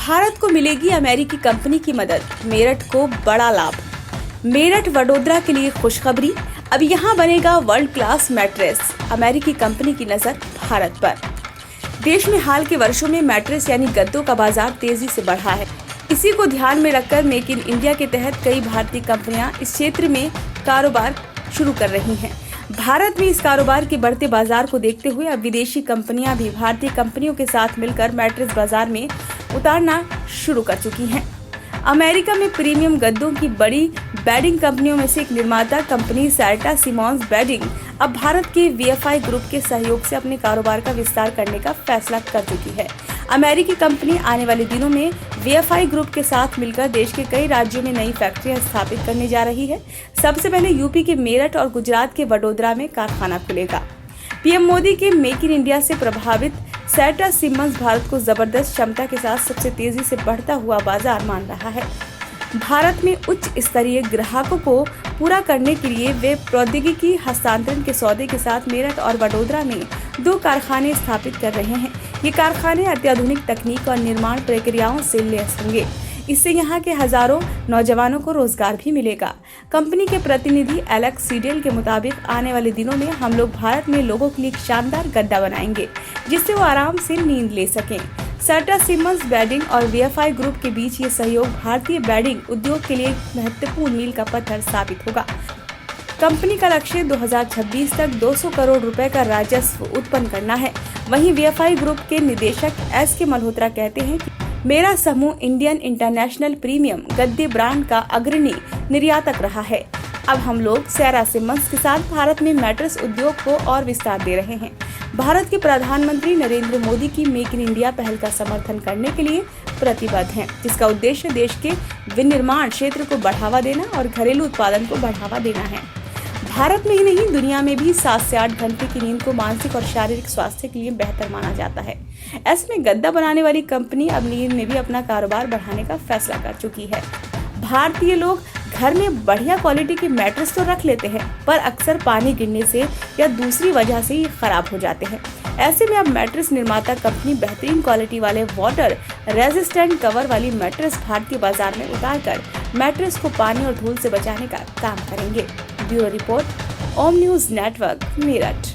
भारत को मिलेगी अमेरिकी कंपनी की मदद, मेरठ को बड़ा लाभ। मेरठ वडोदरा के लिए खुशखबरी, अब यहां बनेगा वर्ल्ड क्लास मैट्रेस। अमेरिकी कंपनी की नजर भारत पर। देश में हाल के वर्षों में मैट्रेस यानी गद्दों का बाजार तेजी से बढ़ा है। इसी को ध्यान में रखकर मेक इन इंडिया के तहत कई भारतीय कंपनियां इस क्षेत्र में कारोबार शुरू कर रही हैं। भारत में इस कारोबार के बढ़ते बाजार को देखते हुए अब विदेशी कंपनियां भी भारतीय कंपनियों के साथ मिलकर मैट्रेस बाजार में उतारना शुरू कर चुकी हैं। अमेरिका में प्रीमियम गद्दों की बड़ी बेडिंग कंपनियों में से एक निर्माता कंपनी सैरटा सिमॉन्स बेडिंग अब भारत के VFI ग्रुप के सहयोग से अपने कारोबार का विस्तार करने का फैसला कर चुकी है। अमेरिकी कंपनी आने वाले दिनों में VFI ग्रुप के साथ मिलकर देश के कई राज्यों में नई फैक्ट्रियां स्थापित करने जा रही है। सबसे पहले यूपी के मेरठ और गुजरात के वडोदरा में कारखाना खुलेगा। PM मोदी के मेक इन इंडिया से प्रभावित सैरटा सिमन्स भारत को जबरदस्त क्षमता के साथ सबसे तेजी से बढ़ता हुआ बाजार मान रहा है। भारत में उच्च स्तरीय ग्राहकों को पूरा करने के लिए वे प्रौद्योगिकी हस्तांतरण के सौदे के साथ मेरठ और वडोदरा में 2 कारखाने स्थापित कर रहे हैं। ये कारखाने अत्याधुनिक तकनीक और निर्माण प्रक्रियाओं से लैस होंगे। इससे यहाँ के हजारों नौजवानों को रोजगार भी मिलेगा। कंपनी के प्रतिनिधि एलेक्स सीडेल के मुताबिक आने वाले दिनों में हम लोग भारत में लोगों के लिए एक शानदार गद्दा बनाएंगे जिससे वो आराम से नींद ले सकें। सैरटा सिमन्स बेडिंग और VFI ग्रुप के बीच ये सहयोग भारतीय बेडिंग उद्योग के लिए एक महत्वपूर्ण मील का पत्थर साबित होगा। कंपनी का लक्ष्य 2026 तक 200 करोड़ रुपए का राजस्व उत्पन्न करना है। वहीं VFI ग्रुप के निदेशक SK मल्होत्रा कहते हैं कि मेरा समूह इंडियन इंटरनेशनल प्रीमियम गद्दे ब्रांड का अग्रणी निर्यातक रहा है। अब हम लोग सैरटा सिमन्स के साथ भारत में मैट्रेस उद्योग को और विस्तार दे रहे हैं। भारत के प्रधानमंत्री नरेंद्र मोदी की मेक इन इंडिया पहल का समर्थन करने के लिए प्रतिबद्ध हैं, जिसका उद्देश्य देश के विनिर्माण क्षेत्र को बढ़ावा देना और घरेलू उत्पादन को बढ़ावा देना है। भारत में ही नहीं, दुनिया में भी 7 से 8 घंटे की नींद को मानसिक और शारीरिक स्वास्थ्य के लिए बेहतर माना जाता है। ऐसे में गद्दा बनाने वाली कंपनी अब नींद में भी अपना कारोबार बढ़ाने का फैसला कर चुकी है। भारतीय लोग घर में बढ़िया क्वालिटी की मैट्रेस तो रख लेते हैं, पर अक्सर पानी गिरने से या दूसरी वजह से ये खराब हो जाते हैं। ऐसे में अब मैट्रेस निर्माता कंपनी बेहतरीन क्वालिटी वाले वाटर रेजिस्टेंट कवर वाली मैट्रेस भारतीय बाजार में उतारकर मैट्रेस को पानी और धूल से बचाने का काम करेंगे। ब्यूरो रिपोर्ट, ओम न्यूज नेटवर्क, मेरठ।